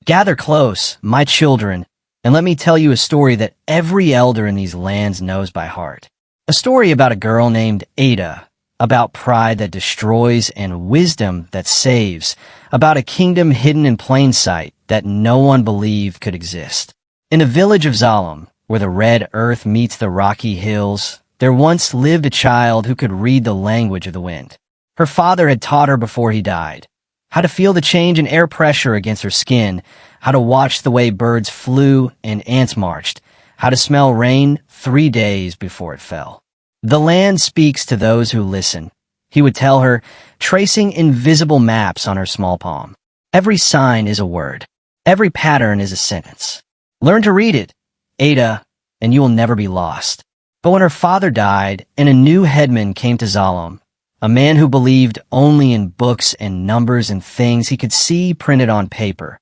Gather close, my children, and let me tell you a story that every elder in these lands knows by heart. A story about a girl named Ada, about pride that destroys and wisdom that saves, about a kingdom hidden in plain sight that no one believed could exist. In the village of Zalem, where the red earth meets the rocky hills, there once lived a child who could read the language of the wind. Her father had taught her before he died how to feel the change in air pressure against her skin, how to watch the way birds flew and ants marched, how to smell rain 3 days before it fell. The land speaks to those who listen, he would tell her, tracing invisible maps on her small palm. Every sign is a word. Every pattern is a sentence. Learn to read it, Ada, and you will never be lost. But when her father died and a new headman came to Zalem, a man who believed only in books and numbers and things he could see printed on paper,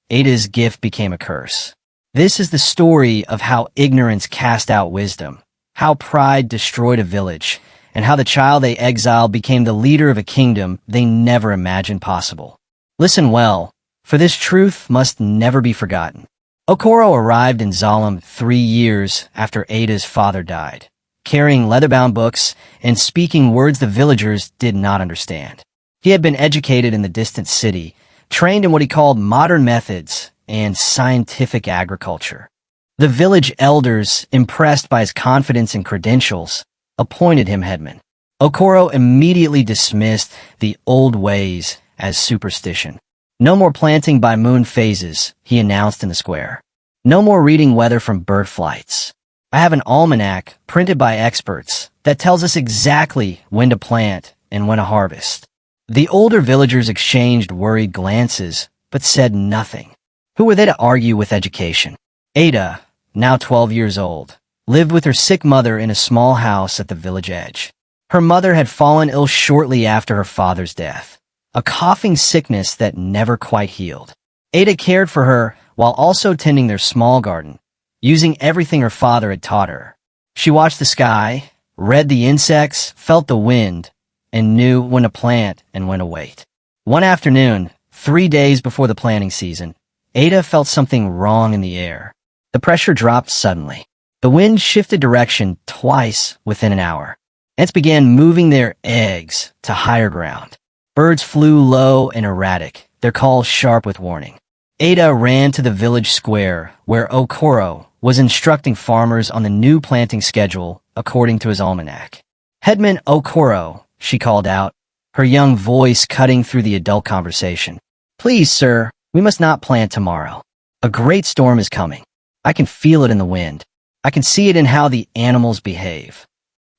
Ada's gift became a curse. This is the story of how ignorance cast out wisdom, how pride destroyed a village, and how the child they exiled became the leader of a kingdom they never imagined possible. Listen well, for this truth must never be forgotten. Okoro arrived in Zalem 3 years after Ada's father died, carrying leather-bound books and speaking words the villagers did not understand. He had been educated in the distant city, trained in what he called modern methods and scientific agriculture. The village elders, impressed by his confidence and credentials, appointed him headman. Okoro immediately dismissed the old ways as superstition. No more planting by moon phases, he announced in the square. No more reading weather from bird flights. I have an almanac printed by experts that tells us exactly when to plant and when to harvest. The older villagers exchanged worried glances, but said nothing. Who were they to argue with education? Ada, now 12 years old, lived with her sick mother in a small house at the village edge. Her mother had fallen ill shortly after her father's death, a coughing sickness that never quite healed. Ada cared for her while also tending their small garden, using everything her father had taught her. She watched the sky, read the insects, felt the wind, and knew when to plant and when to wait. One afternoon, 3 days before the planting season, Ada felt something wrong in the air. The pressure dropped suddenly. The wind shifted direction twice within an hour. Ants began moving their eggs to higher ground. Birds flew low and erratic, their calls sharp with warning. Ada ran to the village square, where Okoro was instructing farmers on the new planting schedule according to his almanac. "Headman Okoro," she called out, her young voice cutting through the adult conversation. "Please, sir, we must not plant tomorrow. A great storm is coming. I can feel it in the wind. I can see it in how the animals behave."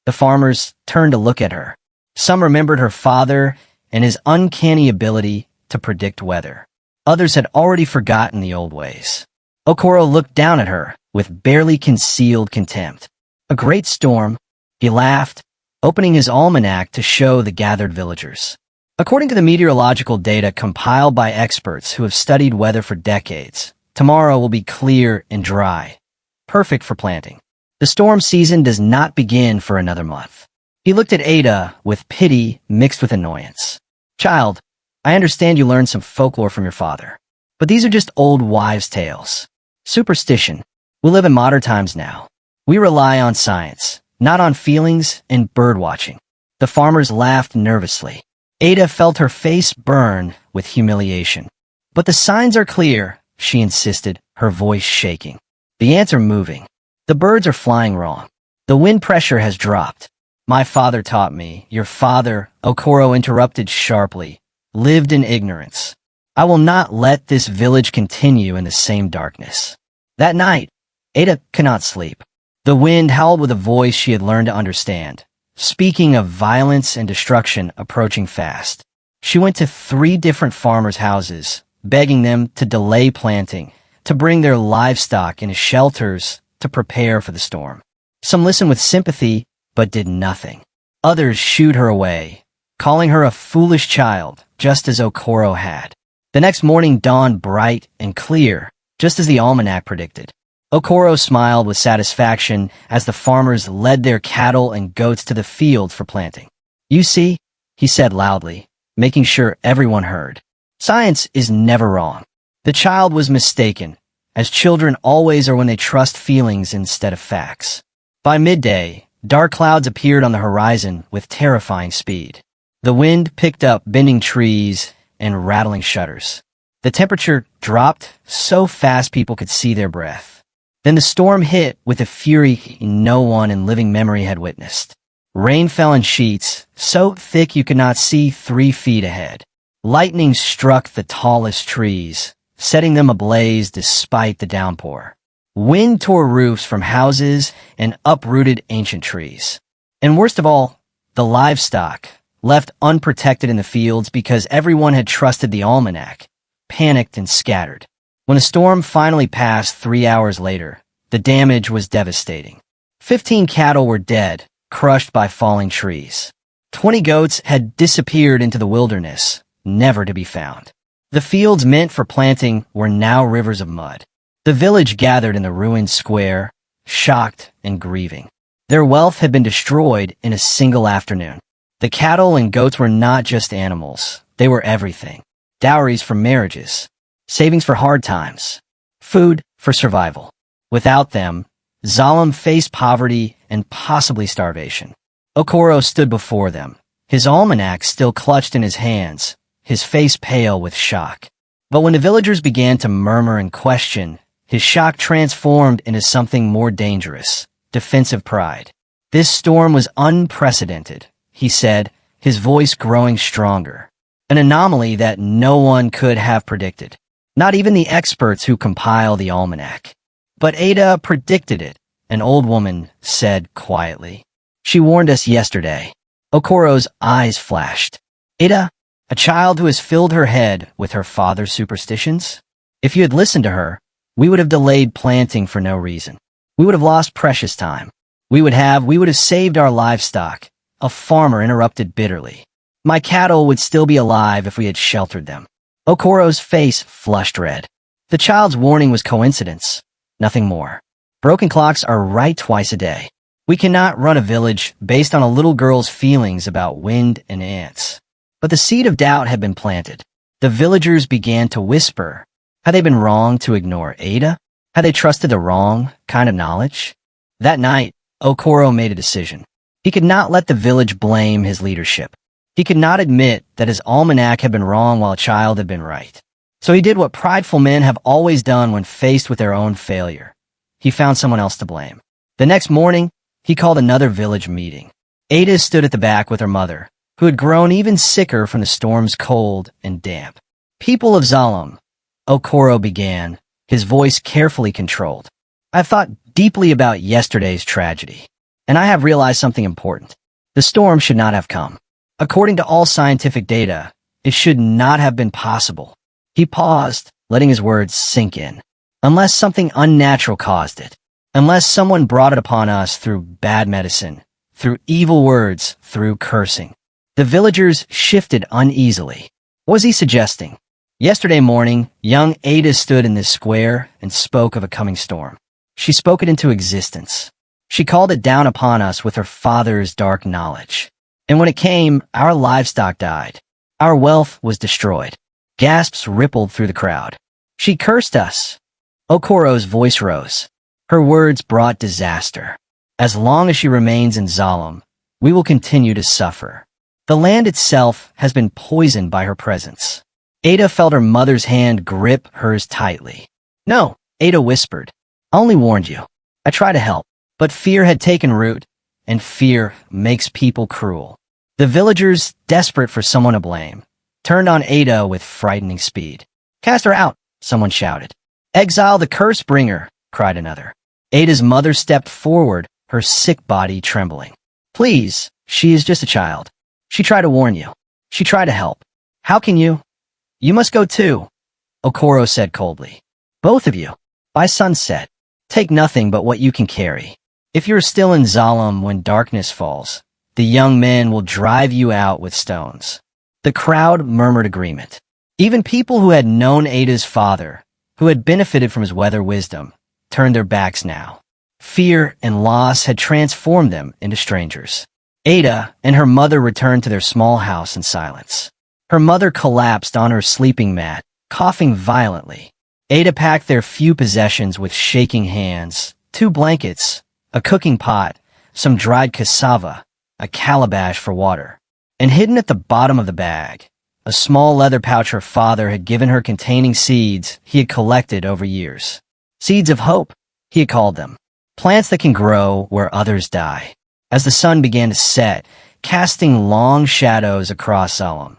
The farmers turned to look at her. Some remembered her father and his uncanny ability to predict weather. Others had already forgotten the old ways. Okoro looked down at her with barely concealed contempt. "A great storm," he laughed, opening his almanac to show the gathered villagers. According to the meteorological data compiled by experts who have studied weather for decades, tomorrow will be clear and dry, perfect for planting. The storm season does not begin for another month. He looked at Ada with pity mixed with annoyance. "Child, I understand you learned some folklore from your father, but these are just old wives' tales. Superstition. We live in modern times now. We rely on science, not on feelings and bird watching." The farmers laughed nervously. Ada felt her face burn with humiliation. "But the signs are clear," she insisted, her voice shaking. "The ants are moving. The birds are flying wrong. The wind pressure has dropped. My father taught me. Your father," Okoro interrupted sharply, "lived in ignorance. I will not let this village continue in the same darkness." That night, Ada could not sleep. The wind howled with a voice she had learned to understand, speaking of violence and destruction approaching fast. She went to 3 different farmers' houses, begging them to delay planting, to bring their livestock into shelters to prepare for the storm. Some listened with sympathy, but did nothing. Others shooed her away, calling her a foolish child, just as Okoro had. The next morning dawned bright and clear, just as the almanac predicted. Okoro smiled with satisfaction as the farmers led their cattle and goats to the field for planting. "You see," he said loudly, making sure everyone heard. "Science is never wrong. The child was mistaken, as children always are when they trust feelings instead of facts. By midday, dark clouds appeared on the horizon with terrifying speed. The wind picked up, bending trees and rattling shutters. The temperature dropped so fast people could see their breath. Then the storm hit with a fury no one in living memory had witnessed. Rain fell in sheets, so thick you could not see 3 feet ahead. Lightning struck the tallest trees, setting them ablaze despite the downpour. Wind tore roofs from houses and uprooted ancient trees. And worst of all, the livestock, left unprotected in the fields because everyone had trusted the almanac, panicked and scattered. When the storm finally passed 3 hours later, the damage was devastating. 15 cattle were dead, crushed by falling trees. 20 goats had disappeared into the wilderness, never to be found. The fields meant for planting were now rivers of mud. The village gathered in the ruined square, shocked and grieving. Their wealth had been destroyed in a single afternoon. The cattle and goats were not just animals, they were everything. Dowries for marriages, savings for hard times, food for survival. Without them, Zalem faced poverty and possibly starvation. Okoro stood before them, his almanac still clutched in his hands, his face pale with shock. But when the villagers began to murmur and question, his shock transformed into something more dangerous, defensive pride. This storm was unprecedented, he said, his voice growing stronger. An anomaly that no one could have predicted. Not even the experts who compile the almanac. But Ada predicted it, an old woman said quietly. She warned us yesterday. Okoro's eyes flashed. Ada, a child who has filled her head with her father's superstitions? If you had listened to her, we would have delayed planting for no reason. We would have lost precious time. We would have saved our livestock. A farmer interrupted bitterly. My cattle would still be alive if we had sheltered them. Okoro's face flushed red. The child's warning was coincidence, nothing more. Broken clocks are right twice a day. We cannot run a village based on a little girl's feelings about wind and ants. But the seed of doubt had been planted. The villagers began to whisper. Had they been wrong to ignore Ada? Had they trusted the wrong kind of knowledge? That night, Okoro made a decision. He could not let the village blame his leadership. He could not admit that his almanac had been wrong while a child had been right. So he did what prideful men have always done when faced with their own failure. He found someone else to blame. The next morning, he called another village meeting. Ada stood at the back with her mother, who had grown even sicker from the storm's cold and damp. People of Zalem, Okoro began, his voice carefully controlled. I've thought deeply about yesterday's tragedy, and I have realized something important. The storm should not have come. According to all scientific data, it should not have been possible. He paused, letting his words sink in. Unless something unnatural caused it. Unless someone brought it upon us through bad medicine, through evil words, through cursing. The villagers shifted uneasily. What was he suggesting? Yesterday morning, young Ada stood in this square and spoke of a coming storm. She spoke it into existence. She called it down upon us with her father's dark knowledge. And when it came, our livestock died. Our wealth was destroyed. Gasps rippled through the crowd. She cursed us. Okoro's voice rose. Her words brought disaster. As long as she remains in Zalem, we will continue to suffer. The land itself has been poisoned by her presence. Ada felt her mother's hand grip hers tightly. No, Ada whispered. I only warned you. I tried to help. But fear had taken root, and fear makes people cruel. The villagers, desperate for someone to blame, turned on Ada with frightening speed. Cast her out, someone shouted. Exile the curse bringer, cried another. Ada's mother stepped forward, her sick body trembling. Please, she is just a child. She tried to warn you. She tried to help. How can you? You must go too, Okoro said coldly. Both of you. By sunset, take nothing but what you can carry. If you're still in Zalem when darkness falls, the young men will drive you out with stones. The crowd murmured agreement. Even people who had known Ada's father, who had benefited from his weather wisdom, turned their backs now. Fear and loss had transformed them into strangers. Ada and her mother returned to their small house in silence. Her mother collapsed on her sleeping mat, coughing violently. Ada packed their few possessions with shaking hands: 2 blankets, a cooking pot, some dried cassava, a calabash for water. And hidden at the bottom of the bag, a small leather pouch her father had given her containing seeds he had collected over years. Seeds of hope, he had called them. Plants that can grow where others die. As the sun began to set, casting long shadows across Salem,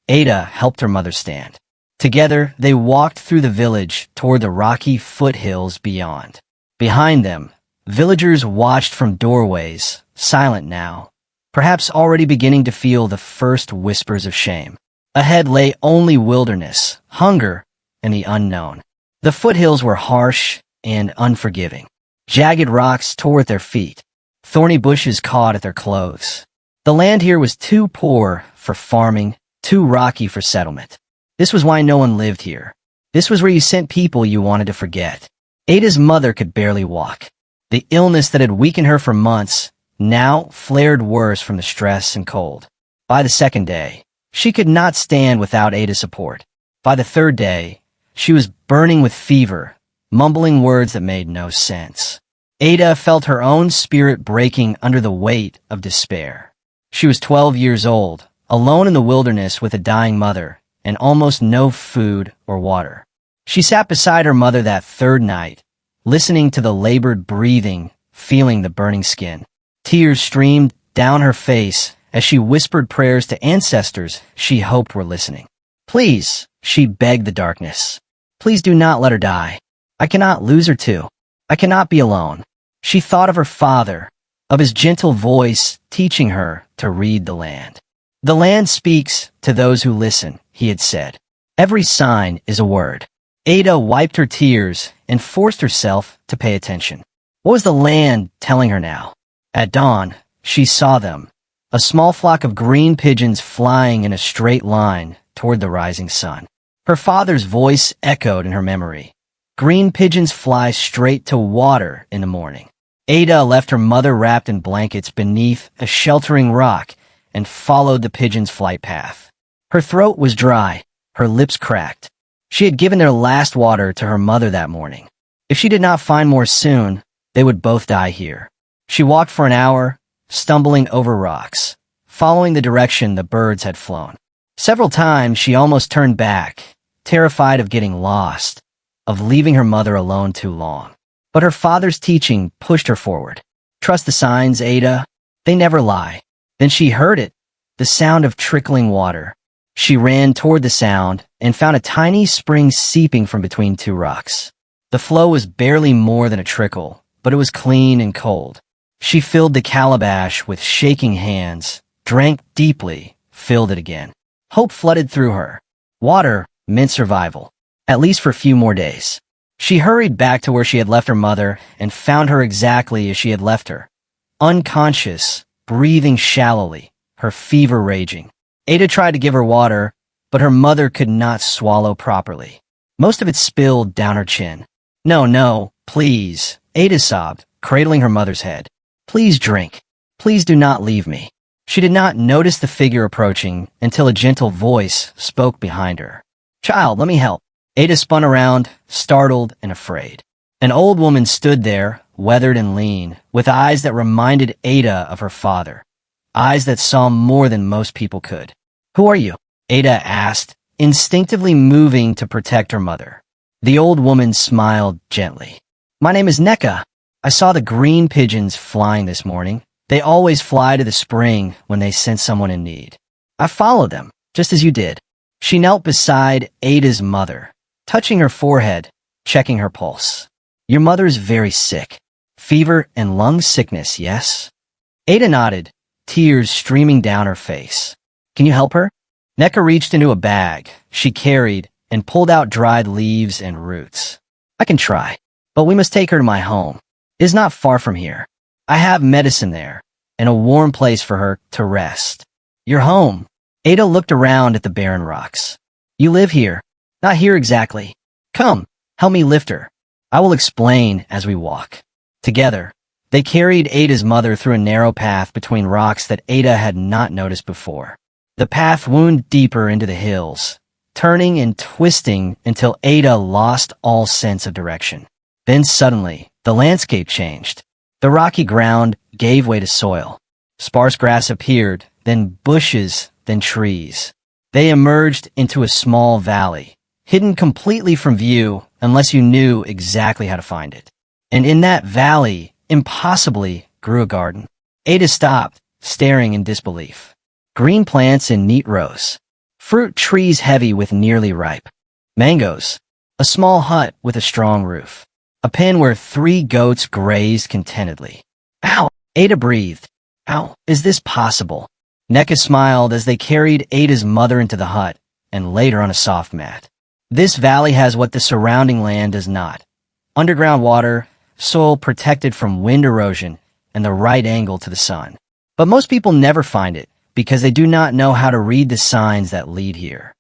Ada helped her mother stand. Together, they walked through the village toward the rocky foothills beyond. Behind them, villagers watched from doorways, silent now, perhaps already beginning to feel the first whispers of shame. Ahead lay only wilderness, hunger, and the unknown. The foothills were harsh and unforgiving. Jagged rocks tore at their feet. Thorny bushes caught at their clothes. The land here was too poor for farming, too rocky for settlement. This was why no one lived here. This was where you sent people you wanted to forget. Ada's mother could barely walk. The illness that had weakened her for months now flared worse from the stress and cold. By the second day, she could not stand without Ada's support. By the third day, she was burning with fever, mumbling words that made no sense. Ada felt her own spirit breaking under the weight of despair. She was 12 years old, alone in the wilderness with a dying mother, and almost no food or water. She sat beside her mother that third night, listening to the labored breathing, feeling the burning skin. Tears streamed down her face as she whispered prayers to ancestors she hoped were listening. "Please," she begged the darkness. "Please do not let her die. I cannot lose her too. I cannot be alone." She thought of her father, of his gentle voice teaching her to read the land. "The land speaks to those who listen," he had said. "Every sign is a word." Ada wiped her tears and forced herself to pay attention. What was the land telling her now? At dawn, she saw them, a small flock of green pigeons flying in a straight line toward the rising sun. Her father's voice echoed in her memory. Green pigeons fly straight to water in the morning. Ada left her mother wrapped in blankets beneath a sheltering rock and followed the pigeon's flight path. Her throat was dry, her lips cracked. She had given their last water to her mother that morning. If she did not find more soon, they would both die here. She walked for an hour, stumbling over rocks, following the direction the birds had flown. Several times she almost turned back, terrified of getting lost, of leaving her mother alone too long. But her father's teaching pushed her forward. "Trust the signs, Ada. They never lie." Then she heard it, the sound of trickling water. She ran toward the sound and found a tiny spring seeping from between 2 rocks. The flow was barely more than a trickle, but it was clean and cold. She filled the calabash with shaking hands, drank deeply, filled it again. Hope flooded through her. Water meant survival, at least for a few more days. She hurried back to where she had left her mother and found her exactly as she had left her. Unconscious, breathing shallowly, her fever raging. Ada tried to give her water, but her mother could not swallow properly. Most of it spilled down her chin. "No, no, please," Ada sobbed, cradling her mother's head. "Please drink. Please do not leave me." She did not notice the figure approaching until a gentle voice spoke behind her. "Child, let me help." Ada spun around, startled and afraid. An old woman stood there, weathered and lean, with eyes that reminded Ada of her father. Eyes that saw more than most people could. "Who are you?" Ada asked, instinctively moving to protect her mother. The old woman smiled gently. "My name is Neka. I saw the green pigeons flying this morning. They always fly to the spring when they sense someone in need. I followed them, just as you did." She knelt beside Ada's mother, touching her forehead, checking her pulse. "Your mother's very sick. Fever and lung sickness, yes?" Ada nodded, tears streaming down her face. "Can you help her?" Neka reached into a bag she carried and pulled out dried leaves and roots. "I can try, but we must take her to my home. It is not far from here. I have medicine there, and a warm place for her to rest." "Your home?" Ada looked around at the barren rocks. "You live here." "Not here exactly." "Come, help me lift her. I will explain as we walk." Together, they carried Ada's mother through a narrow path between rocks that Ada had not noticed before. The path wound deeper into the hills, turning and twisting until Ada lost all sense of direction. Then suddenly, the landscape changed. The rocky ground gave way to soil. Sparse grass appeared, then bushes, then trees. They emerged into a small valley, hidden completely from view unless you knew exactly how to find it. And in that valley, impossibly, grew a garden. Ada stopped, staring in disbelief. Green plants in neat rows. Fruit trees heavy with nearly ripe. Mangoes. A small hut with a strong roof. A pen where 3 goats grazed contentedly. Ow! Ada breathed. How is this possible? Neka smiled as they carried Ada's mother into the hut and laid her on a soft mat. This valley has what the surrounding land does not. Underground water, soil protected from wind erosion, and the right angle to the sun. But most people never find it because they do not know how to read the signs that lead here.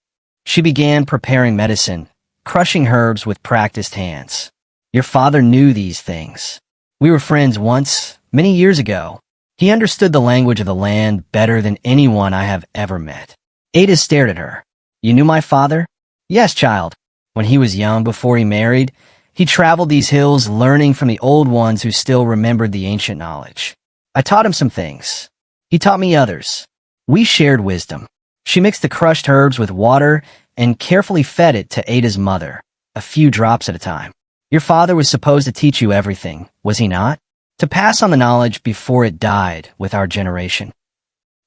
She began preparing medicine, crushing herbs with practiced hands. Your father knew these things. We were friends once, many years ago. He understood the language of the land better than anyone I have ever met. Ada stared at her. You knew my father? Yes, child. When he was young, before he married, he traveled these hills learning from the old ones who still remembered the ancient knowledge. I taught him some things. He taught me others. We shared wisdom. She mixed the crushed herbs with water and carefully fed it to Ada's mother, a few drops at a time. Your father was supposed to teach you everything, was he not? To pass on the knowledge before it died with our generation.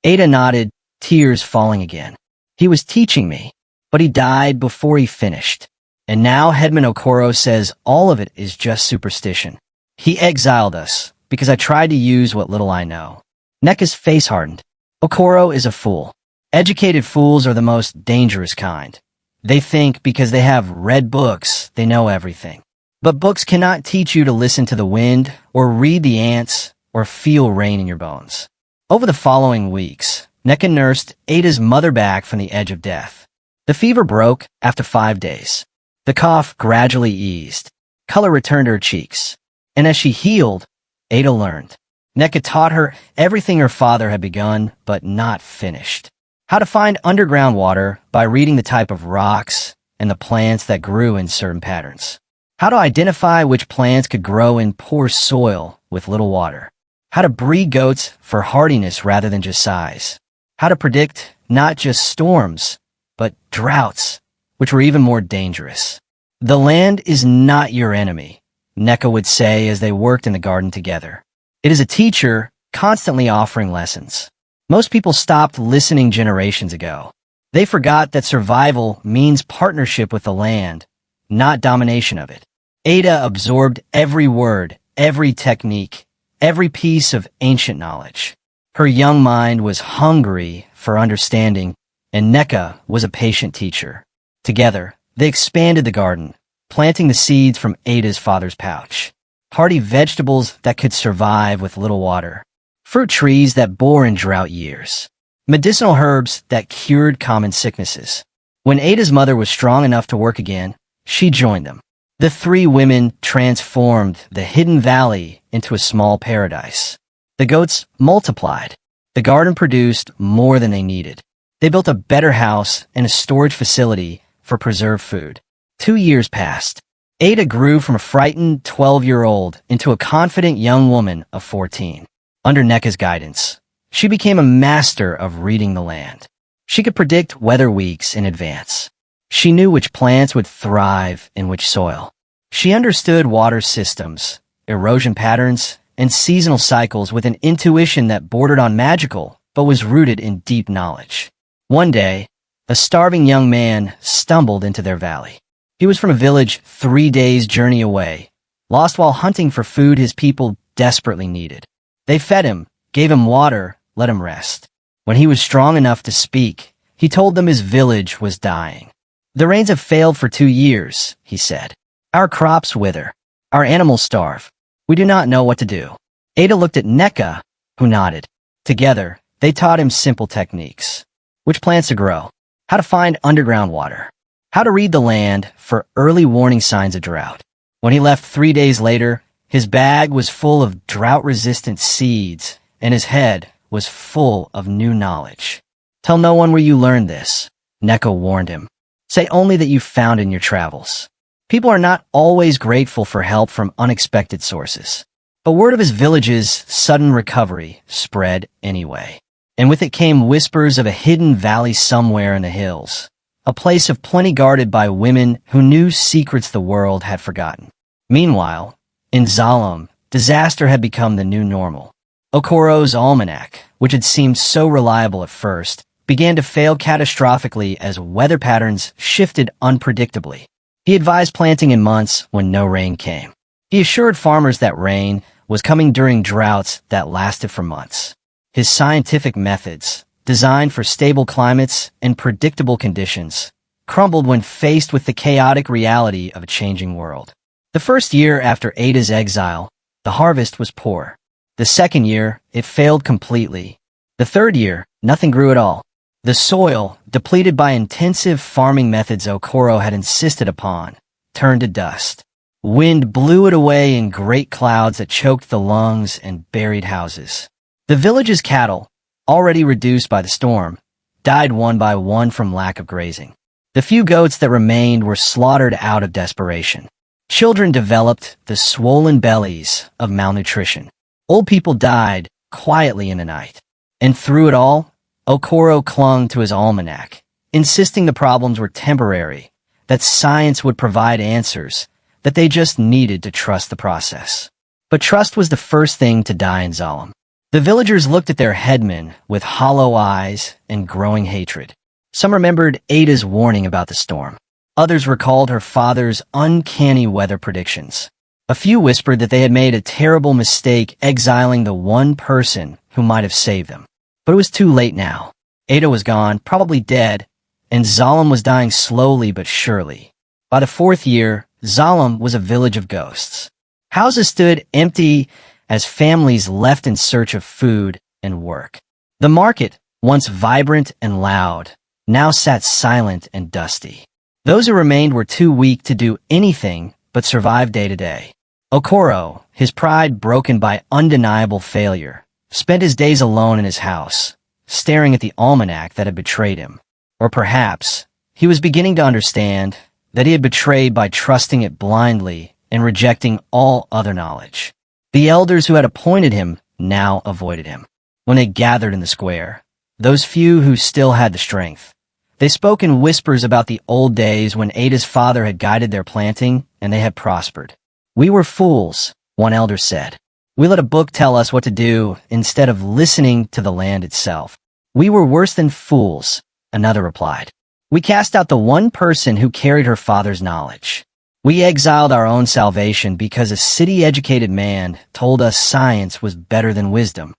Ada nodded, tears falling again. He was teaching me, but he died before he finished. And now Headman Okoro says all of it is just superstition. He exiled us because I tried to use what little I know. Neka's face hardened. Okoro is a fool. Educated fools are the most dangerous kind. They think because they have read books, they know everything. But books cannot teach you to listen to the wind, or read the ants, or feel rain in your bones. Over the following weeks, Neka nursed Ada's mother back from the edge of death. The fever broke after 5 days. The cough gradually eased. Color returned to her cheeks. And as she healed, Ada learned. Neka taught her everything her father had begun, but not finished. How to find underground water by reading the type of rocks and the plants that grew in certain patterns. How to identify which plants could grow in poor soil with little water. How to breed goats for hardiness rather than just size. How to predict not just storms, but droughts, which were even more dangerous. The land is not your enemy, Neka would say as they worked in the garden together. It is a teacher constantly offering lessons. Most people stopped listening generations ago. They forgot that survival means partnership with the land, not domination of it. Ada absorbed every word, every technique, every piece of ancient knowledge. Her young mind was hungry for understanding, and Neka was a patient teacher. Together, they expanded the garden, planting the seeds from Ada's father's pouch. Hardy vegetables that could survive with little water. Fruit trees that bore in drought years. Medicinal herbs that cured common sicknesses. When Ada's mother was strong enough to work again, she joined them. The 3 women transformed the hidden valley into a small paradise. The goats multiplied. The garden produced more than they needed. They built a better house and a storage facility for preserved food. 2 years passed. Ada grew from a frightened 12-year-old into a confident young woman of 14. Under Neka's guidance, she became a master of reading the land. She could predict weather weeks in advance. She knew which plants would thrive in which soil. She understood water systems, erosion patterns, and seasonal cycles with an intuition that bordered on magical, but was rooted in deep knowledge. One day, a starving young man stumbled into their valley. He was from a village 3 days' journey away, lost while hunting for food his people desperately needed. They fed him, gave him water, let him rest. When he was strong enough to speak, he told them his village was dying. The rains have failed for 2 years, he said. Our crops wither. Our animals starve. We do not know what to do. Ada looked at Neka, who nodded. Together, they taught him simple techniques. Which plants to grow. How to find underground water. How to read the land for early warning signs of drought. When he left 3 days later, his bag was full of drought-resistant seeds, and his head was full of new knowledge. Tell no one where you learned this, Neka warned him. Say only that you found in your travels. People are not always grateful for help from unexpected sources. But word of his village's sudden recovery spread anyway. And with it came whispers of a hidden valley somewhere in the hills, a place of plenty guarded by women who knew secrets the world had forgotten. Meanwhile, in Zalem, disaster had become the new normal. Okoro's almanac, which had seemed so reliable at first, began to fail catastrophically as weather patterns shifted unpredictably. He advised planting in months when no rain came. He assured farmers that rain was coming during droughts that lasted for months. His scientific methods, designed for stable climates and predictable conditions, crumbled when faced with the chaotic reality of a changing world. The first year after Ada's exile, the harvest was poor. The second year, it failed completely. The third year, nothing grew at all. The soil, depleted by intensive farming methods Okoro had insisted upon, turned to dust. Wind blew it away in great clouds that choked the lungs and buried houses. The village's cattle, already reduced by the storm, died one by one from lack of grazing. The few goats that remained were slaughtered out of desperation. Children developed the swollen bellies of malnutrition. Old people died quietly in the night. And through it all, Okoro clung to his almanac, insisting the problems were temporary, that science would provide answers, that they just needed to trust the process. But trust was the first thing to die in Zalem. The villagers looked at their headman with hollow eyes and growing hatred. Some remembered Ada's warning about the storm. Others recalled her father's uncanny weather predictions. A few whispered that they had made a terrible mistake exiling the one person who might have saved them. But it was too late now. Ada was gone, probably dead, and Zalem was dying slowly but surely. By the fourth year, Zalem was a village of ghosts. Houses stood empty as families left in search of food and work. The market, once vibrant and loud, now sat silent and dusty. Those who remained were too weak to do anything but survive day to day. Okoro, his pride broken by undeniable failure, spent his days alone in his house, staring at the almanac that had betrayed him. Or perhaps he was beginning to understand that he had betrayed by trusting it blindly and rejecting all other knowledge. The elders who had appointed him now avoided him. When they gathered in the square, those few who still had the strength, they spoke in whispers about the old days when Ada's father had guided their planting and they had prospered. "We were fools," one elder said. "We let a book tell us what to do instead of listening to the land itself." "We were worse than fools," another replied. "We cast out the one person who carried her father's knowledge. We exiled our own salvation because a city-educated man told us science was better than wisdom."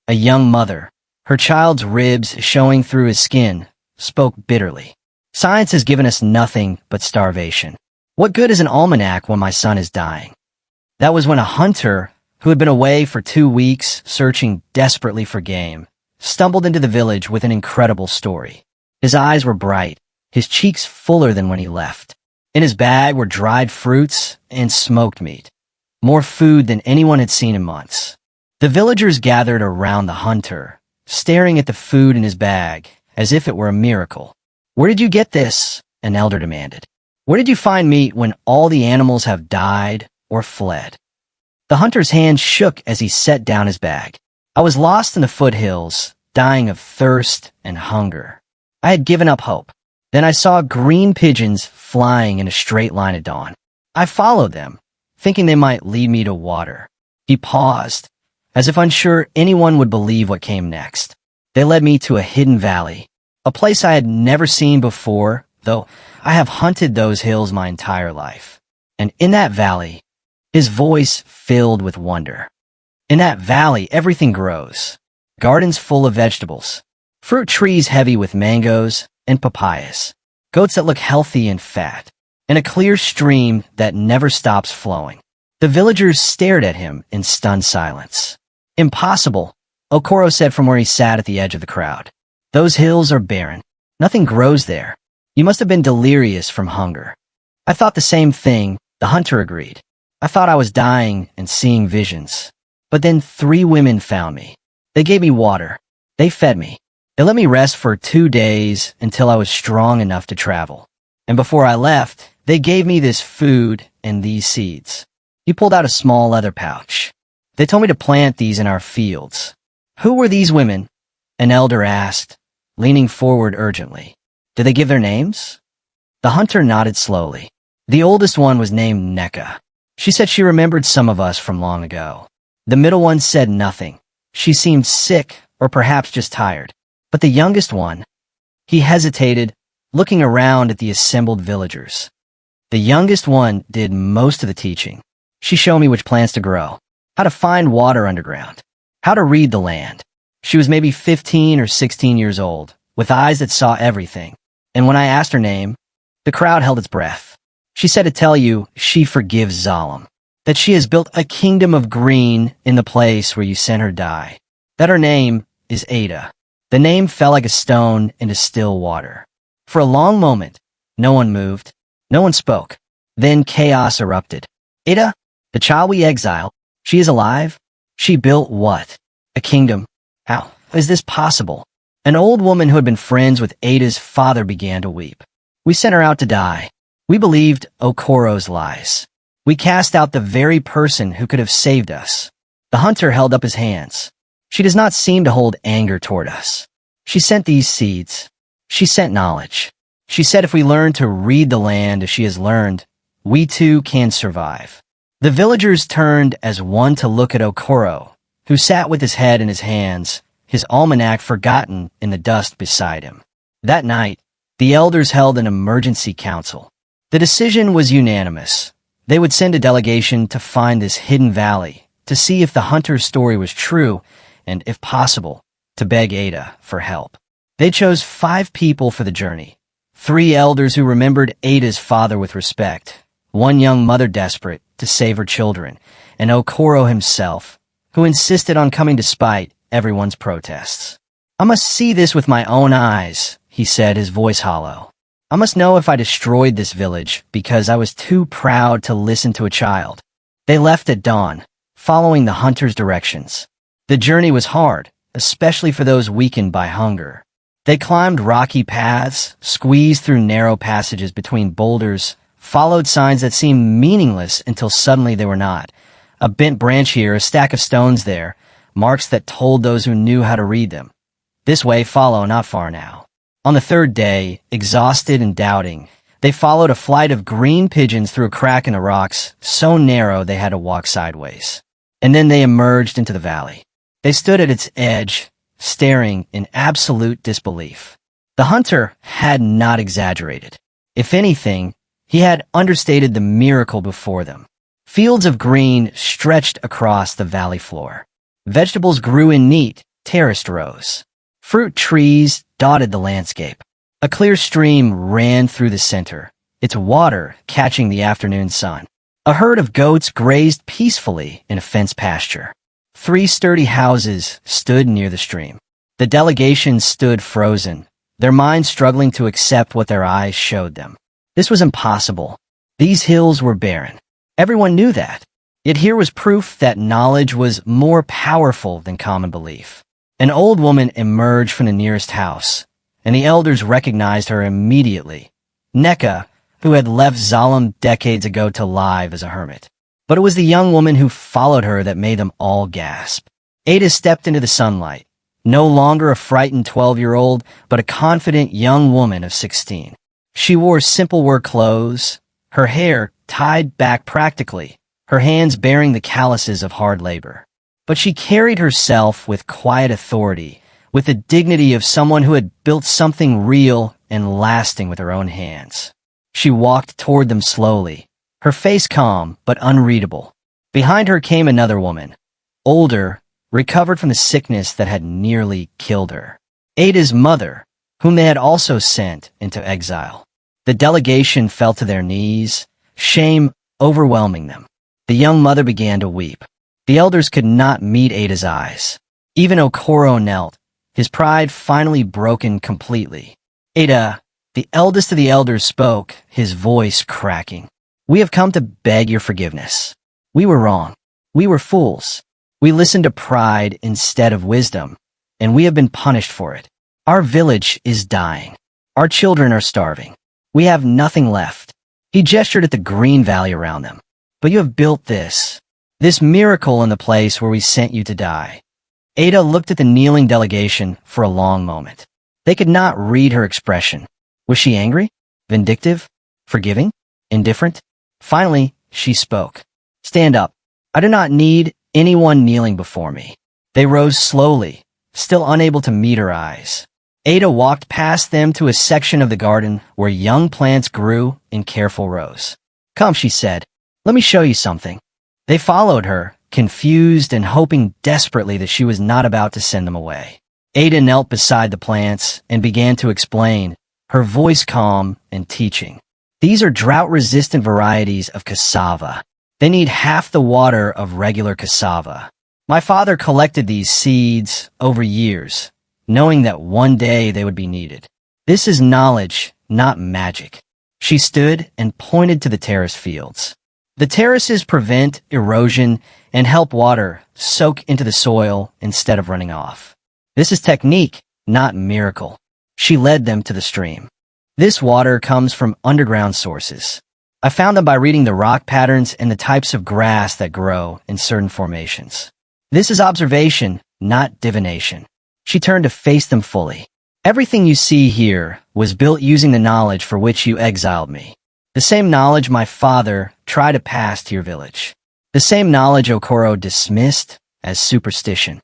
A young mother, her child's ribs showing through his skin, spoke bitterly. "Science has given us nothing but starvation. What good is an almanac when my son is dying?" That was when a hunter, who had been away for 2 weeks searching desperately for game, stumbled into the village with an incredible story. His eyes were bright, his cheeks fuller than when he left. In his bag were dried fruits and smoked meat, more food than anyone had seen in months. The villagers gathered around the hunter, staring at the food in his bag as if it were a miracle. "Where did you get this?" an elder demanded. "Where did you find meat when all the animals have died or fled?" The hunter's hand shook as he set down his bag. "I was lost in the foothills, dying of thirst and hunger. I had given up hope. Then I saw green pigeons flying in a straight line at dawn. I followed them, thinking they might lead me to water." He paused, as if unsure anyone would believe what came next. "They led me to a hidden valley, a place I had never seen before, though I have hunted those hills my entire life. And in that valley," his voice filled with wonder, "in that valley everything grows. Gardens full of vegetables, fruit trees heavy with mangoes and papayas, goats that look healthy and fat, and a clear stream that never stops flowing." The villagers stared at him in stunned silence. "Impossible," Okoro said from where he sat at the edge of the crowd. "Those hills are barren. Nothing grows there. You must have been delirious from hunger." "I thought the same thing," the hunter agreed. "I thought I was dying and seeing visions. But then 3 women found me. They gave me water. They fed me. They let me rest for 2 days until I was strong enough to travel. And before I left, they gave me this food and these seeds. He pulled out a small leather pouch. They told me to plant these in our fields. Who were these women? An elder asked, leaning forward urgently. Did they give their names? The hunter nodded slowly. The oldest one was named Neka. She said she remembered some of us from long ago. The middle one said nothing. She seemed sick or perhaps just tired. But the youngest one, he hesitated, looking around at the assembled villagers. The youngest one did most of the teaching. She showed me which plants to grow, how to find water underground, how to read the land. She was maybe 15 or 16 years old, with eyes that saw everything. And when I asked her name, the crowd held its breath. She said to tell you she forgives Zalem, that she has built a kingdom of green in the place where you sent her die, that her name is Ada. The name fell like a stone into still water. For a long moment, no one moved, no one spoke. Then chaos erupted. Ada, the child we exiled, she is alive? She built what? A kingdom. How is this possible? An old woman who had been friends with Ada's father began to weep. We sent her out to die. We believed Okoro's lies. We cast out the very person who could have saved us. The hunter held up his hands. She does not seem to hold anger toward us. She sent these seeds. She sent knowledge. She said if we learn to read the land as she has learned, we too can survive. The villagers turned as one to look at Okoro, who sat with his head in his hands, his almanac forgotten in the dust beside him. That night, the elders held an emergency council. The decision was unanimous. They would send a delegation to find this hidden valley, to see if the hunter's story was true, and, if possible, to beg Ada for help. They chose 5 people for the journey. 3 elders who remembered Ada's father with respect, 1 young mother desperate to save her children, and Okoro himself, who insisted on coming despite everyone's protests. I must see this with my own eyes, he said, his voice hollow. I must know if I destroyed this village because I was too proud to listen to a child. They left at dawn, following the hunter's directions. The journey was hard, especially for those weakened by hunger. They climbed rocky paths, squeezed through narrow passages between boulders, followed signs that seemed meaningless until suddenly they were not. A bent branch here, a stack of stones there, marks that told those who knew how to read them. This way, follow, not far now. On the 3rd day, exhausted and doubting, they followed a flight of green pigeons through a crack in the rocks, so narrow they had to walk sideways. And then they emerged into the valley. They stood at its edge, staring in absolute disbelief. The hunter had not exaggerated. If anything, he had understated the miracle before them. Fields of green stretched across the valley floor. Vegetables grew in neat, terraced rows. Fruit trees dotted the landscape. A clear stream ran through the center, its water catching the afternoon sun. A herd of goats grazed peacefully in a fenced pasture. 3 sturdy houses stood near the stream. The delegation stood frozen, their minds struggling to accept what their eyes showed them. This was impossible. These hills were barren. Everyone knew that. Yet here was proof that knowledge was more powerful than common belief. An old woman emerged from the nearest house, and the elders recognized her immediately. Neka, who had left Zalem decades ago to live as a hermit. But it was the young woman who followed her that made them all gasp. Ada stepped into the sunlight, no longer a frightened 12-year-old, but a confident young woman of 16. She wore simple work clothes, her hair tied back practically, her hands bearing the calluses of hard labor. But she carried herself with quiet authority, with the dignity of someone who had built something real and lasting with her own hands. She walked toward them slowly, her face calm but unreadable. Behind her came another woman, older, recovered from the sickness that had nearly killed her. Ada's mother, whom they had also sent into exile. The delegation fell to their knees, shame overwhelming them. The young mother began to weep. The elders could not meet Ada's eyes. Even Okoro knelt, his pride finally broken completely. Ada, the eldest of the elders, spoke, his voice cracking. We have come to beg your forgiveness. We were wrong. We were fools. We listened to pride instead of wisdom, and we have been punished for it. Our village is dying. Our children are starving. We have nothing left. He gestured at the green valley around them. But you have built this miracle in the place where we sent you to die. Ada looked at the kneeling delegation for a long moment. They could not read her expression. Was she angry? Vindictive? Forgiving? Indifferent? Finally, she spoke. Stand up. I do not need anyone kneeling before me. They rose slowly, still unable to meet her eyes. Ada walked past them to a section of the garden where young plants grew in careful rows. Come, she said. Let me show you something. They followed her, confused and hoping desperately that she was not about to send them away. Ada knelt beside the plants and began to explain, her voice calm and teaching. These are drought-resistant varieties of cassava. They need half the water of regular cassava. My father collected these seeds over years, knowing that one day they would be needed. This is knowledge, not magic. She stood and pointed to the terrace fields. The terraces prevent erosion and help water soak into the soil instead of running off. This is technique, not miracle. She led them to the stream. This water comes from underground sources. I found them by reading the rock patterns and the types of grass that grow in certain formations. This is observation, not divination. She turned to face them fully. Everything you see here was built using the knowledge for which you exiled me. The same knowledge my father tried to pass to your village. The same knowledge Okoro dismissed as superstition.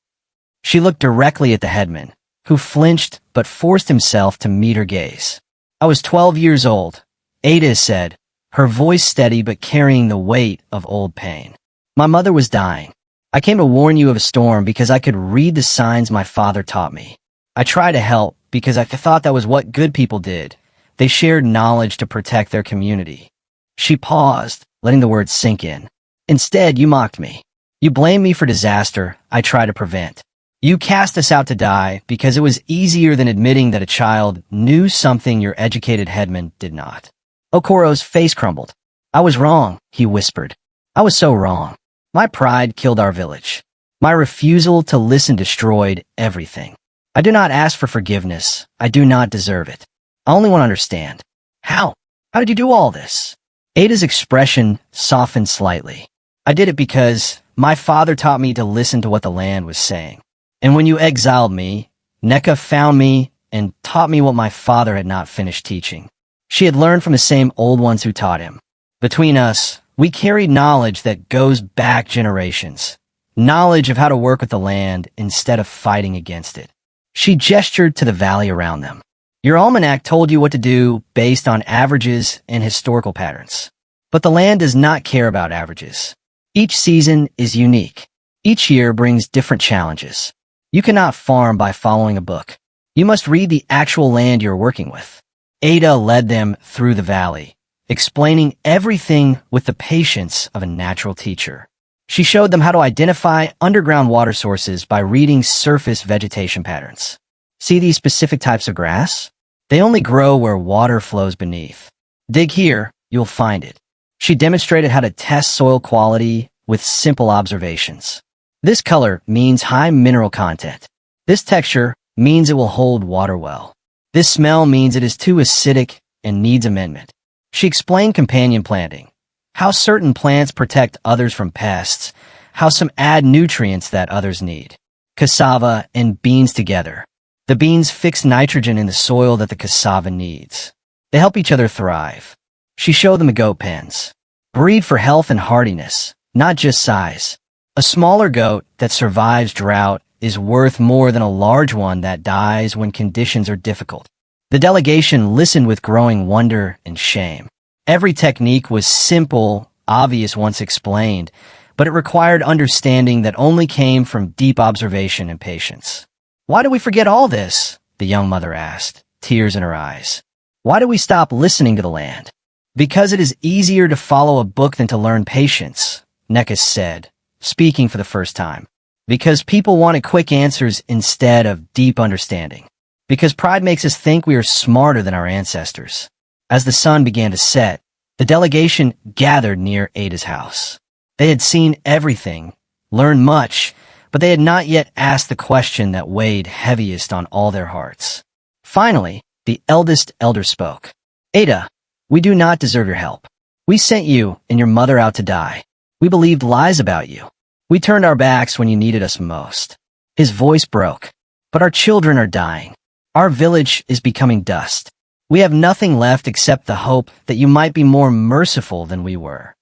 She looked directly at the headman, who flinched but forced himself to meet her gaze. I was 12 years old, Ada said, her voice steady but carrying the weight of old pain. My mother was dying. I came to warn you of a storm because I could read the signs my father taught me. I tried to help because I thought that was what good people did. They shared knowledge to protect their community. She paused, letting the words sink in. Instead, you mocked me. You blamed me for disaster I tried to prevent. You cast us out to die because it was easier than admitting that a child knew something your educated headman did not. Okoro's face crumbled. I was wrong, he whispered. I was so wrong. My pride killed our village. My refusal to listen destroyed everything. I do not ask for forgiveness. I do not deserve it. I only want to understand. How? How did you do all this? Ada's expression softened slightly. I did it because my father taught me to listen to what the land was saying. And when you exiled me, Neka found me and taught me what my father had not finished teaching. She had learned from the same old ones who taught him. Between us, we carried knowledge that goes back generations. Knowledge of how to work with the land instead of fighting against it. She gestured to the valley around them. Your almanac told you what to do based on averages and historical patterns. But the land does not care about averages. Each season is unique. Each year brings different challenges. You cannot farm by following a book. You must read the actual land you're working with. Ada led them through the valley, explaining everything with the patience of a natural teacher. She showed them how to identify underground water sources by reading surface vegetation patterns. See these specific types of grass? They only grow where water flows beneath. Dig here, you'll find it. She demonstrated how to test soil quality with simple observations. This color means high mineral content. This texture means it will hold water well. This smell means it is too acidic and needs amendment. She explained companion planting, how certain plants protect others from pests, how some add nutrients that others need. Cassava and beans together. The beans fix nitrogen in the soil that the cassava needs. They help each other thrive. She showed them the goat pens. Breed for health and hardiness, not just size. A smaller goat that survives drought is worth more than a large one that dies when conditions are difficult. The delegation listened with growing wonder and shame. Every technique was simple, obvious once explained, but it required understanding that only came from deep observation and patience. Why do we forget all this? The young mother asked, tears in her eyes. Why do we stop listening to the land? Because it is easier to follow a book than to learn patience, Nekas said, speaking for the first time. Because people wanted quick answers instead of deep understanding. Because pride makes us think we are smarter than our ancestors. As the sun began to set, the delegation gathered near Ada's house. They had seen everything, learned much, but they had not yet asked the question that weighed heaviest on all their hearts. Finally, the eldest elder spoke. Ada, We do not deserve your help. We sent you and your mother out to die. We believed lies about you. We turned our backs when you needed us most." His voice broke. "But our children are dying. Our village is becoming dust. We have nothing left except the hope that you might be more merciful than we were."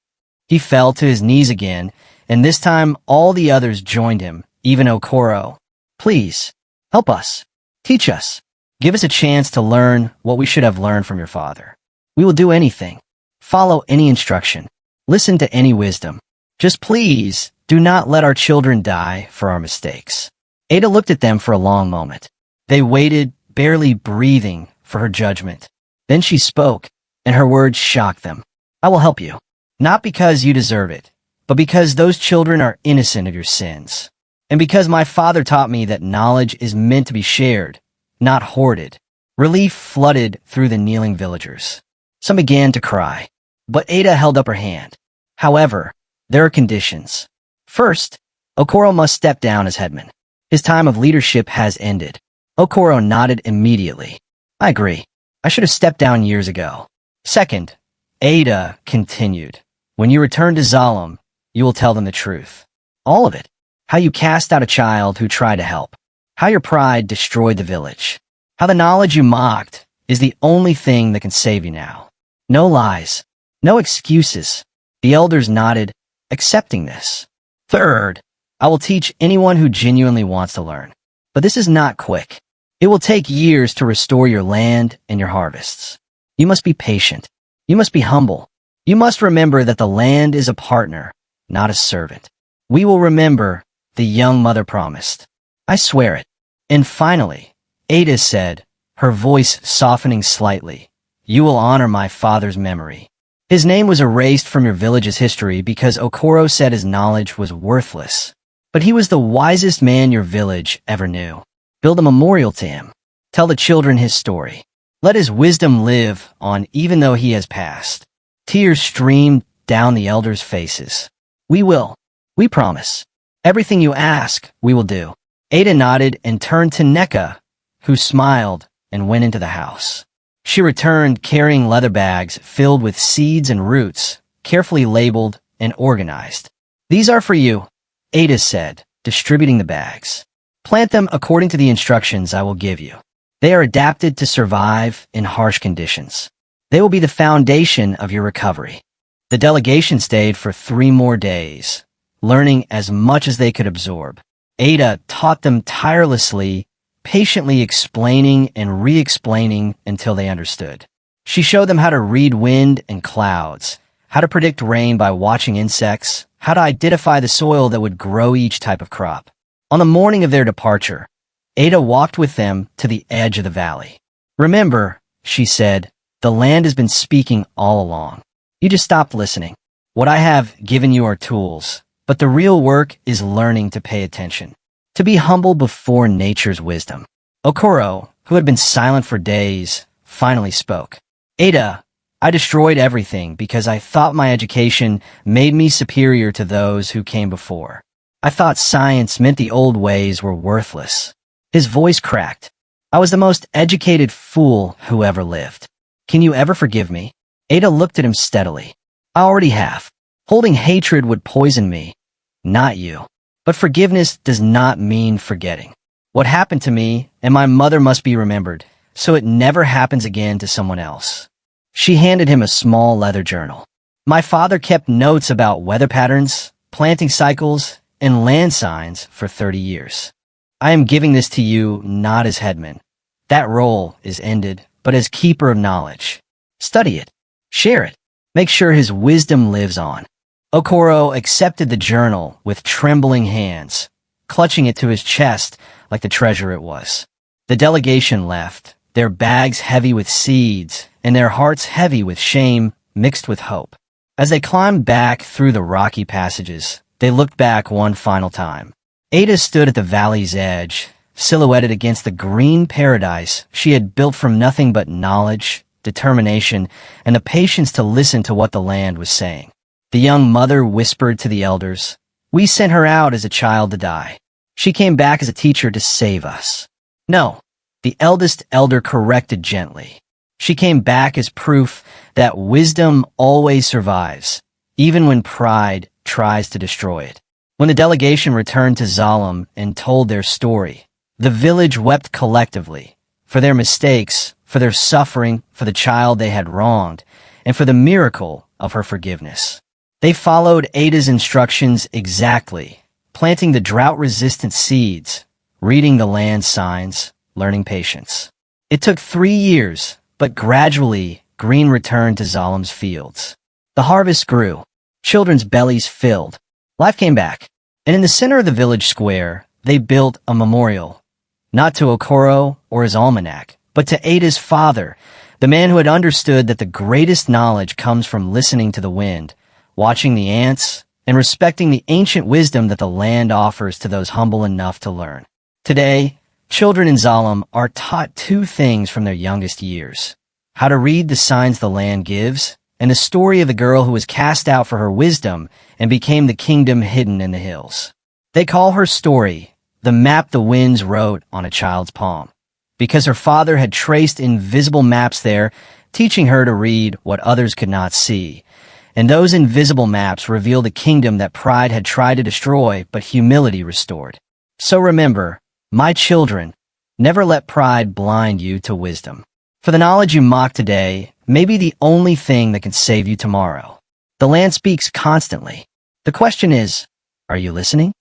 He fell to his knees again, and this time all the others joined him, even Okoro. "Please, help us. Teach us. Give us a chance to learn what we should have learned from your father. We will do anything. Follow any instruction. Listen to any wisdom. Just please, do not let our children die for our mistakes." Ada looked at them for a long moment. They waited, barely breathing, for her judgment. Then she spoke, and her words shocked them. "I will help you. Not because you deserve it, but because those children are innocent of your sins. And because my father taught me that knowledge is meant to be shared, not hoarded." Relief flooded through the kneeling villagers. Some began to cry, but Ada held up her hand. "However, there are conditions. First, Okoro must step down as headman. His time of leadership has ended." Okoro nodded immediately. "I agree. I should have stepped down years ago." "Second," Ada continued, "when you return to Zalem, you will tell them the truth. All of it. How you cast out a child who tried to help. How your pride destroyed the village. How the knowledge you mocked is the only thing that can save you now. No lies. No excuses." The elders nodded, accepting this. "Third, I will teach anyone who genuinely wants to learn. But this is not quick. It will take years to restore your land and your harvests. You must be patient. You must be humble. You must remember that the land is a partner, not a servant. We will remember," the young mother promised. "I swear it." And finally, Ada said, her voice softening slightly, "You will honor my father's memory. His name was erased from your village's history because Okoro said his knowledge was worthless. But he was the wisest man your village ever knew. Build a memorial to him. Tell the children his story. Let his wisdom live on even though he has passed." Tears streamed down the elders' faces. "We will. We promise. Everything you ask, we will do." Ada nodded and turned to Neka, who smiled and went into the house. She returned carrying leather bags filled with seeds and roots, carefully labeled and organized. "These are for you," Ada said, distributing the bags. "Plant them according to the instructions I will give you. They are adapted to survive in harsh conditions. They will be the foundation of your recovery." The delegation stayed for 3 more days, learning as much as they could absorb. Ada taught them tirelessly, patiently explaining and re-explaining until they understood. She showed them how to read wind and clouds, how to predict rain by watching insects, how to identify the soil that would grow each type of crop. On the morning of their departure, Ada walked with them to the edge of the valley. "Remember," she said, "the land has been speaking all along. You just stopped listening. What I have given you are tools, but the real work is learning to pay attention, to be humble before nature's wisdom." Okoro, who had been silent for days, finally spoke. "Ada, I destroyed everything because I thought my education made me superior to those who came before. I thought science meant the old ways were worthless." His voice cracked. "I was the most educated fool who ever lived. Can you ever forgive me?" Ada looked at him steadily. "I already have. Holding hatred would poison me, not you. But forgiveness does not mean forgetting. What happened to me and my mother must be remembered, so it never happens again to someone else." She handed him a small leather journal. "My father kept notes about weather patterns, planting cycles, and land signs for 30 years. I am giving this to you not as headman. That role is ended, but as keeper of knowledge. Study it. Share it. Make sure his wisdom lives on." Okoro accepted the journal with trembling hands, clutching it to his chest like the treasure it was. The delegation left, their bags heavy with seeds and their hearts heavy with shame mixed with hope. As they climbed back through the rocky passages, they looked back one final time. Ada stood at the valley's edge, silhouetted against the green paradise she had built from nothing but knowledge, determination, and the patience to listen to what the land was saying. The young mother whispered to the elders, "We sent her out as a child to die. She came back as a teacher to save us." "No," the eldest elder corrected gently. "She came back as proof that wisdom always survives, even when pride tries to destroy it. When the delegation returned to Zalem and told their story, the village wept collectively for their mistakes, for their suffering, for the child they had wronged, and for the miracle of her forgiveness. They followed Ada's instructions exactly, planting the drought-resistant seeds, reading the land signs, learning patience. It took 3 years, but gradually, green returned to Zalem's fields. The harvest grew, children's bellies filled, life came back, and in the center of the village square, they built a memorial, not to Okoro or his almanac, but to Ada's father, the man who had understood that the greatest knowledge comes from listening to the wind, watching the ants, and respecting the ancient wisdom that the land offers to those humble enough to learn. Today, children in Zalem are taught 2 things from their youngest years: how to read the signs the land gives, and the story of the girl who was cast out for her wisdom and became the kingdom hidden in the hills. They call her story the map the winds wrote on a child's palm, because her father had traced invisible maps there, teaching her to read what others could not see. And those invisible maps revealed a kingdom that pride had tried to destroy, but humility restored. So remember, my children, never let pride blind you to wisdom. For the knowledge you mock today may be the only thing that can save you tomorrow. The land speaks constantly. The question is, are you listening?